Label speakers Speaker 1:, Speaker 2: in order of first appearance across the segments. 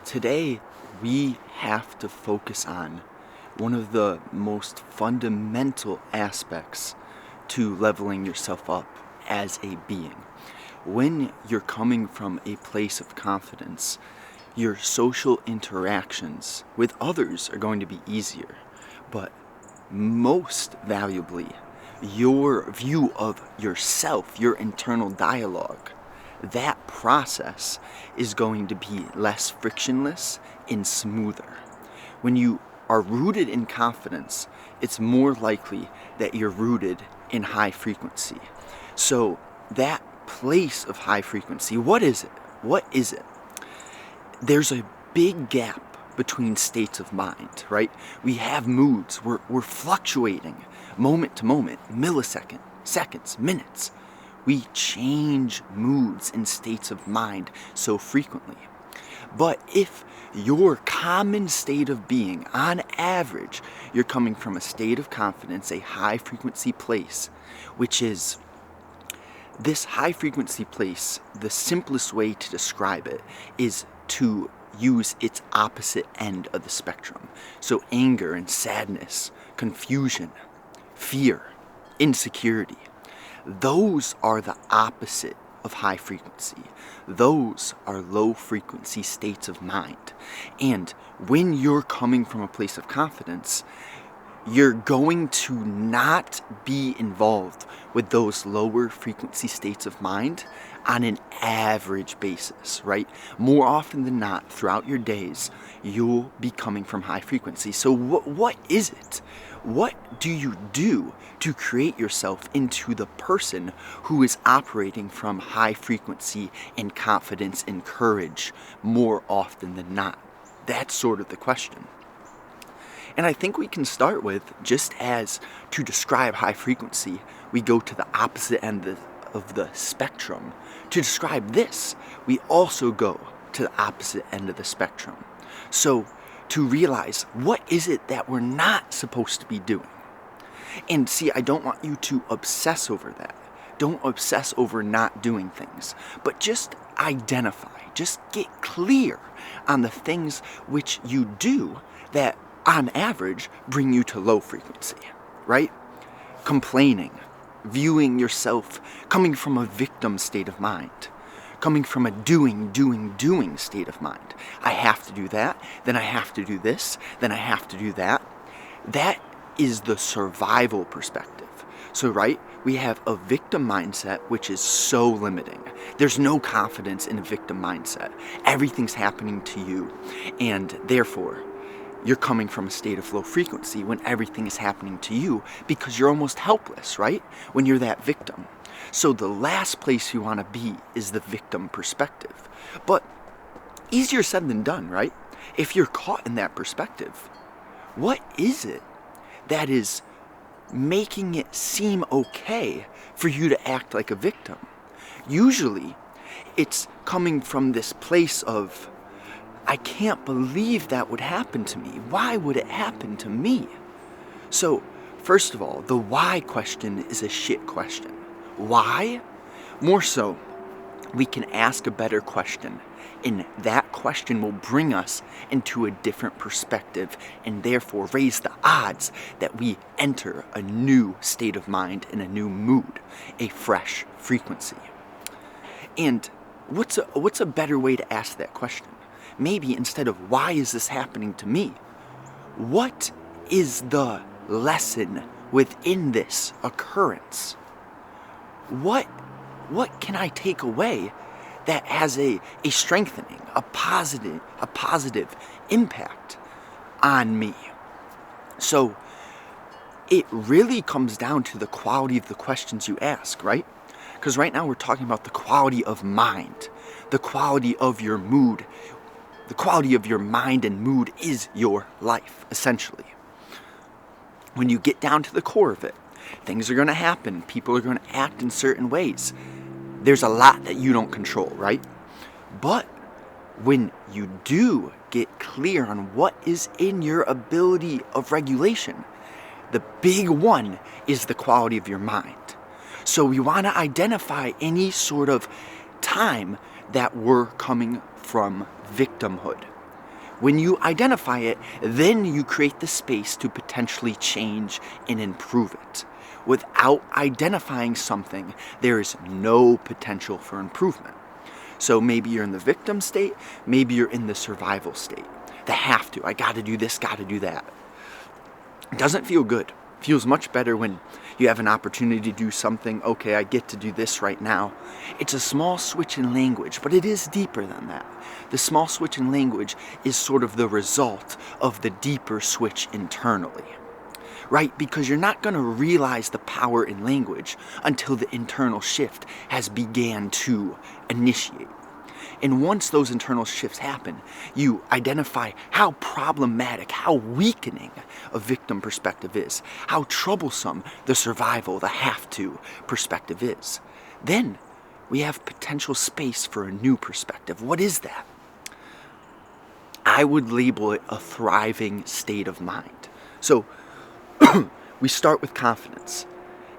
Speaker 1: Today, we have to focus on one of the most fundamental aspects to leveling yourself up as a being. When you're coming from a place of confidence, your social interactions with others are going to be easier, but most valuably, your view of yourself, your internal dialogue, that process is going to be less frictionless and smoother. When you are rooted in confidence, it's more likely that you're rooted in high frequency. So that place of high frequency, what is it? What is it? There's a big gap between states of mind, right? We have moods. We're fluctuating moment to moment, millisecond, seconds, minutes. We change moods and states of mind so frequently. But if your common state of being, on average, you're coming from a state of confidence, a high frequency place, which is this high frequency place, the simplest way to describe it is to use its opposite end of the spectrum. So anger and sadness, confusion, fear, insecurity. Those are the opposite of high frequency. Those are low frequency states of mind. And when you're coming from a place of confidence, you're going to not be involved with those lower frequency states of mind on an average basis, right? More often than not, throughout your days, you'll be coming from high frequency. So what is it? What do you do to create yourself into the person who is operating from high frequency and confidence and courage more often than not? That's sort of the question. And I think we can start with, just as to describe high frequency, we go to the opposite end of the spectrum. To describe this, we also go to the opposite end of the spectrum. So to realize, what is it that we're not supposed to be doing? And see, I don't want you to obsess over that. Don't obsess over not doing things, but just identify, just get clear on the things which you do that on average bring you to low frequency, right? Complaining, viewing yourself, coming from a victim state of mind, coming from a doing state of mind. I have to do that, then I have to do this, then I have to do that. That is the survival perspective. So, right, we have a victim mindset, which is so limiting. There's no confidence in a victim mindset. Everything's happening to you, and therefore, you're coming from a state of low frequency when everything is happening to you because you're almost helpless, right? When you're that victim. So the last place you want to be is the victim perspective. But easier said than done, right? If you're caught in that perspective, what is it that is making it seem okay for you to act like a victim? Usually, it's coming from this place of, I can't believe that would happen to me. Why would it happen to me? So, first of all, the why question is a shit question. Why? More so, we can ask a better question, and that question will bring us into a different perspective and therefore raise the odds that we enter a new state of mind and a new mood, a fresh frequency. And what's a better way to ask that question? Maybe instead of, why is this happening to me? What is the lesson within this occurrence? What can I take away that has a strengthening, a positive impact on me? So it really comes down to the quality of the questions you ask, right? Because right now we're talking about the quality of mind, the quality of your mood. The quality of your mind and mood is your life, essentially. When you get down to the core of it, things are going to happen. People are going to act in certain ways. There's a lot that you don't control, right? But when you do get clear on what is in your ability of regulation, the big one is the quality of your mind. So we want to identify any sort of time that we're coming from victimhood, When you identify it, then you create the space to potentially change and improve it. Without identifying something, there is no potential for improvement. So maybe you're in the victim state, maybe you're in the survival state. The have to, I gotta do this, gotta do that. It doesn't feel good. It feels much better when you have an opportunity to do something. Okay, I get to do this right now. It's a small switch in language, but it is deeper than that. The small switch in language is sort of the result of the deeper switch internally. Right? Because you're not going to realize the power in language until the internal shift has began to initiate. And once those internal shifts happen, you identify how problematic, how weakening a victim perspective is, how troublesome the survival, the have to perspective is. Then we have potential space for a new perspective. What is that? I would label it a thriving state of mind. So we start with confidence,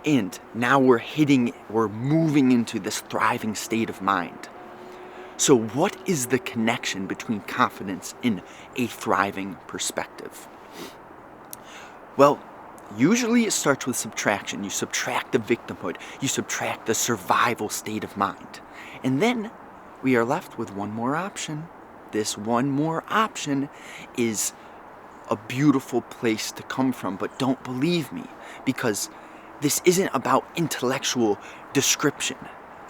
Speaker 1: and now we're moving into this thriving state of mind. So what is the connection between confidence and a thriving perspective? Well, usually it starts with subtraction. You subtract the victimhood, you subtract the survival state of mind. And then we are left with one more option. This one more option is a beautiful place to come from, but don't believe me, because this isn't about intellectual description.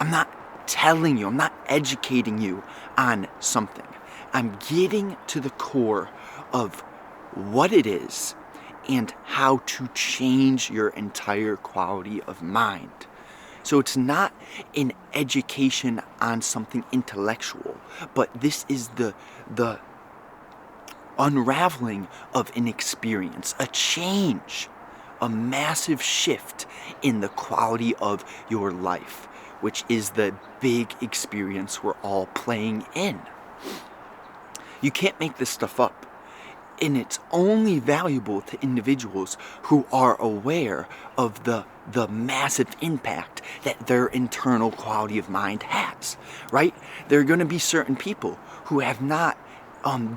Speaker 1: I'm not telling you, I'm not educating you on something. I'm getting to the core of what it is and how to change your entire quality of mind. So it's not an education on something intellectual, but this is the unraveling of an experience, a change, a massive shift in the quality of your life, which is the big experience we're all playing in. You can't make this stuff up, and it's only valuable to individuals who are aware of the massive impact that their internal quality of mind has, right? There are going to be certain people who have not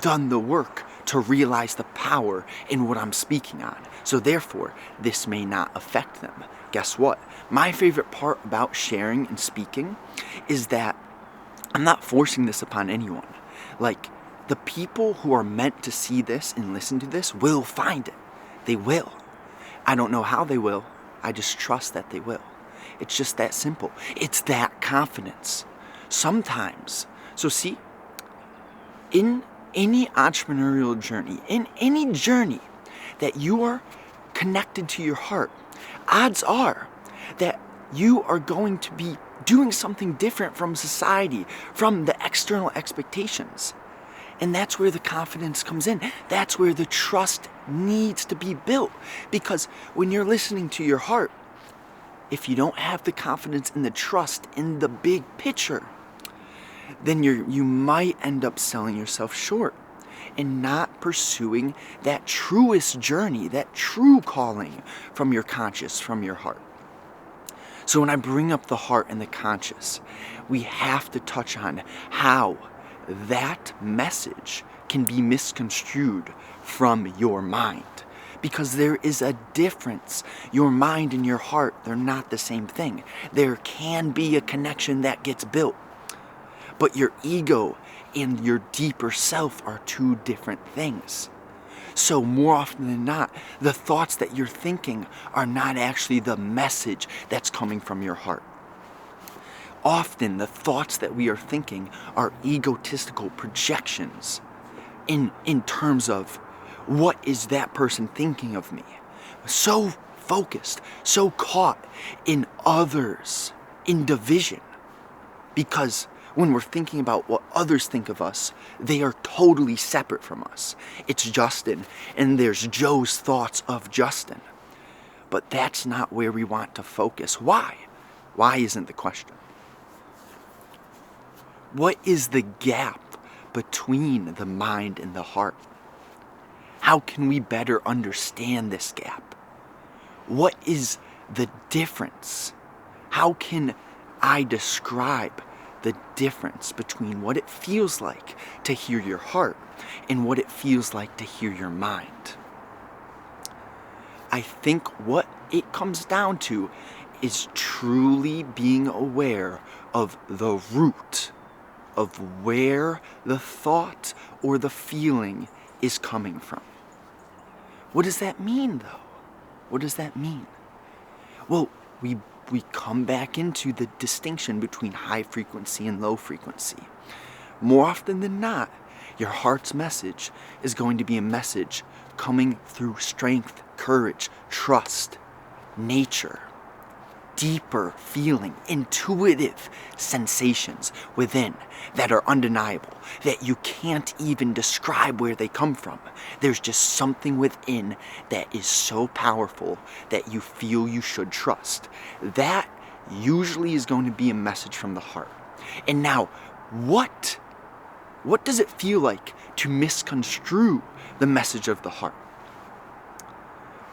Speaker 1: done the work to realize the power in what I'm speaking on. So therefore, this may not affect them. Guess what? My favorite part about sharing and speaking is that I'm not forcing this upon anyone. Like, the people who are meant to see this and listen to this will find it. They will. I don't know how they will. I just trust that they will. It's just that simple. It's that confidence. Sometimes. So see, in any entrepreneurial journey, in any journey that you are connected to your heart, odds are that you are going to be doing something different from society, from the external expectations. And that's where the confidence comes in. That's where the trust needs to be built. Because when you're listening to your heart, if you don't have the confidence and the trust in the big picture, then you might end up selling yourself short and not pursuing that truest journey, that true calling from your conscious, from your heart. So when I bring up the heart and the conscious, we have to touch on how that message can be misconstrued from your mind. Because there is a difference. Your mind and your heart, they're not the same thing. There can be a connection that gets built. But your ego and your deeper self are two different things. So more often than not, the thoughts that you're thinking are not actually the message that's coming from your heart. Often the thoughts that we are thinking are egotistical projections in terms of what is that person thinking of me. So focused, so caught in others, in division. Because when we're thinking about what others think of us, they are totally separate from us. It's Justin, and there's Joe's thoughts of Justin. But that's not where we want to focus. Why? Why isn't the question. What is the gap between the mind and the heart? How can we better understand this gap? What is the difference? How can I describe the difference between what it feels like to hear your heart and what it feels like to hear your mind. I think what it comes down to is truly being aware of the root of where the thought or the feeling is coming from. What does that mean, though? What does that mean? Well, we come back into the distinction between high frequency and low frequency. More often than not, your heart's message is going to be a message coming through strength, courage, trust, nature, deeper feeling, intuitive sensations within that are undeniable, that you can't even describe where they come from. There's just something within that is so powerful that you feel you should trust. That usually is going to be a message from the heart. And now, what does it feel like to misconstrue the message of the heart?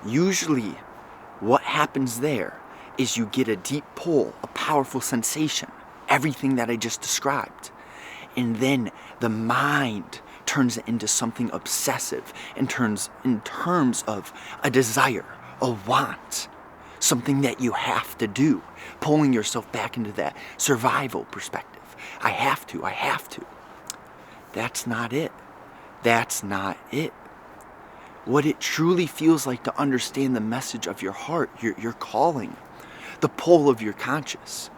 Speaker 1: Usually, what happens there is you get a deep pull, a powerful sensation, everything that I just described. And then the mind turns it into something obsessive in terms of a desire, a want, something that you have to do, pulling yourself back into that survival perspective. I have to. That's not it. That's not it. What it truly feels like to understand the message of your heart, your calling, the pull of your conscious,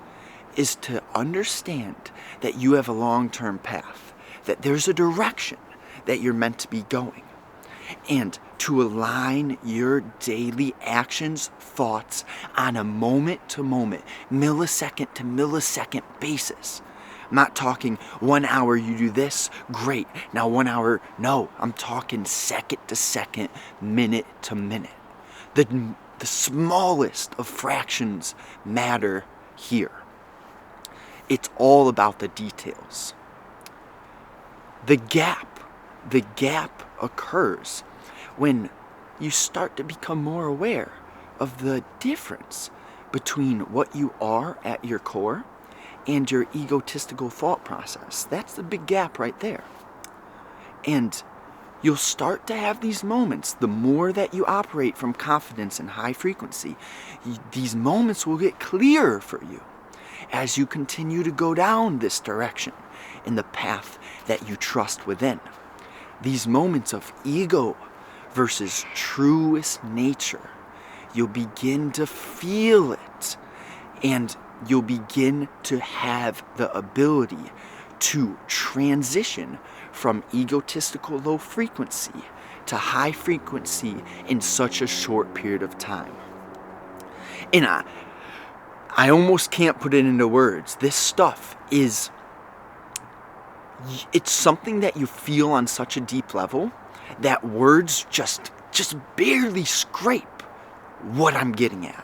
Speaker 1: is to understand that you have a long-term path, that there's a direction that you're meant to be going, and to align your daily actions, thoughts on a moment-to-moment, millisecond-to-millisecond basis. I'm not talking 1 hour you do this, great. Now 1 hour, no. I'm talking second to second, minute to minute. The smallest of fractions matter here. It's all about the details. The gap occurs when you start to become more aware of the difference between what you are at your core and your egotistical thought process. That's the big gap right there. And you'll start to have these moments. The more that you operate from confidence and high frequency, these moments will get clearer for you as you continue to go down this direction in the path that you trust within. These moments of ego versus truest nature, you'll begin to feel it, and you'll begin to have the ability to transition from egotistical low frequency to high frequency in such a short period of time. And I almost can't put it into words. This stuff it's something that you feel on such a deep level that words just barely scrape what I'm getting at.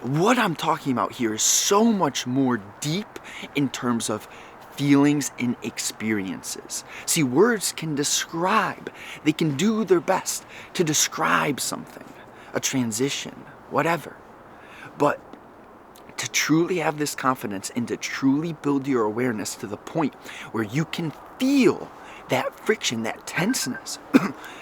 Speaker 1: What I'm talking about here is so much more deep in terms of feelings and experiences. See, words can describe, they can do their best to describe something, a transition, whatever. But to truly have this confidence and to truly build your awareness to the point where you can feel that friction, that tenseness,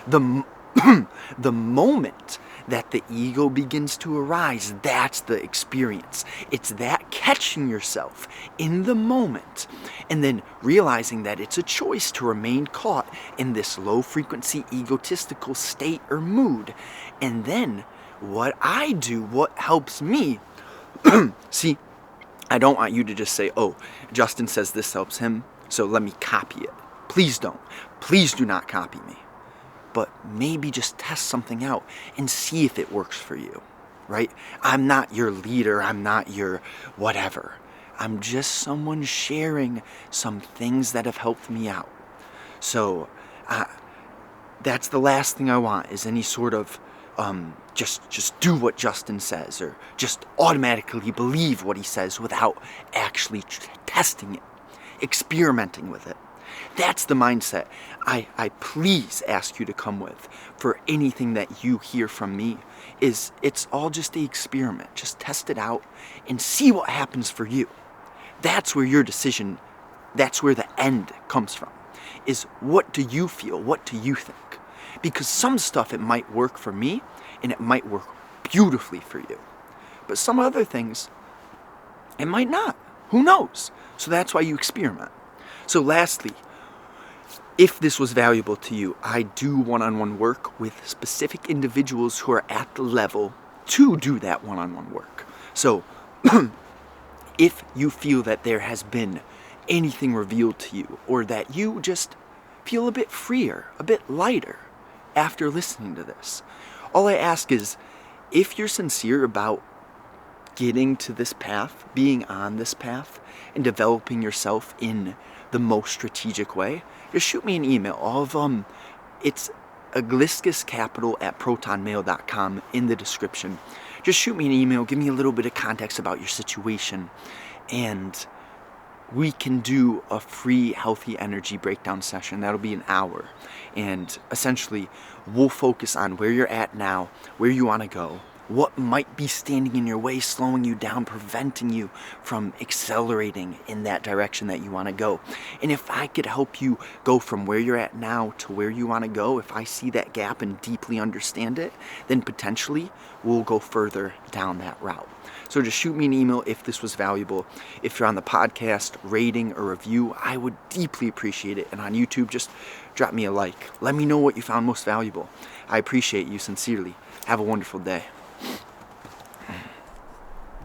Speaker 1: the moment that the ego begins to arise, that's the experience. It's that catching yourself in the moment and then realizing that it's a choice to remain caught in this low frequency egotistical state or mood. And then what I do, what helps me, see, I don't want you to just say, oh, Justin says this helps him, so let me copy it. Please don't. Please do not copy me. But maybe just test something out and see if it works for you, right? I'm not your leader. I'm not your whatever. I'm just someone sharing some things that have helped me out. So that's the last thing I want is any sort of just do what Justin says or just automatically believe what he says without actually testing it, experimenting with it. That's the mindset I please ask you to come with for anything that you hear from me. It's all just the experiment. Just test it out and see what happens for you. That's where your decision, that's where the end comes from. is, what do you feel? What do you think? Because some stuff, it might work for me and it might work beautifully for you. But some other things, it might not. Who knows? So that's why you experiment. So lastly, if this was valuable to you, I do one-on-one work with specific individuals who are at the level to do that one-on-one work. So if you feel that there has been anything revealed to you, or that you just feel a bit freer, a bit lighter after listening to this, all I ask is, if you're sincere about getting to this path, being on this path, and developing yourself in the most strategic way, just shoot me an email. All of it's egliskiscapital@protonmail.com in the description. Just shoot me an email, give me a little bit of context about your situation, and we can do a free healthy energy breakdown session. That'll be an hour. And essentially, we'll focus on where you're at now, where you want to go, what might be standing in your way, slowing you down, preventing you from accelerating in that direction that you want to go. And if I could help you go from where you're at now to where you want to go, if I see that gap and deeply understand it, then potentially we'll go further down that route. So just shoot me an email if this was valuable. If you're on the podcast, rating or review, I would deeply appreciate it. And on YouTube, just drop me a like. Let me know what you found most valuable. I appreciate you sincerely. Have a wonderful day.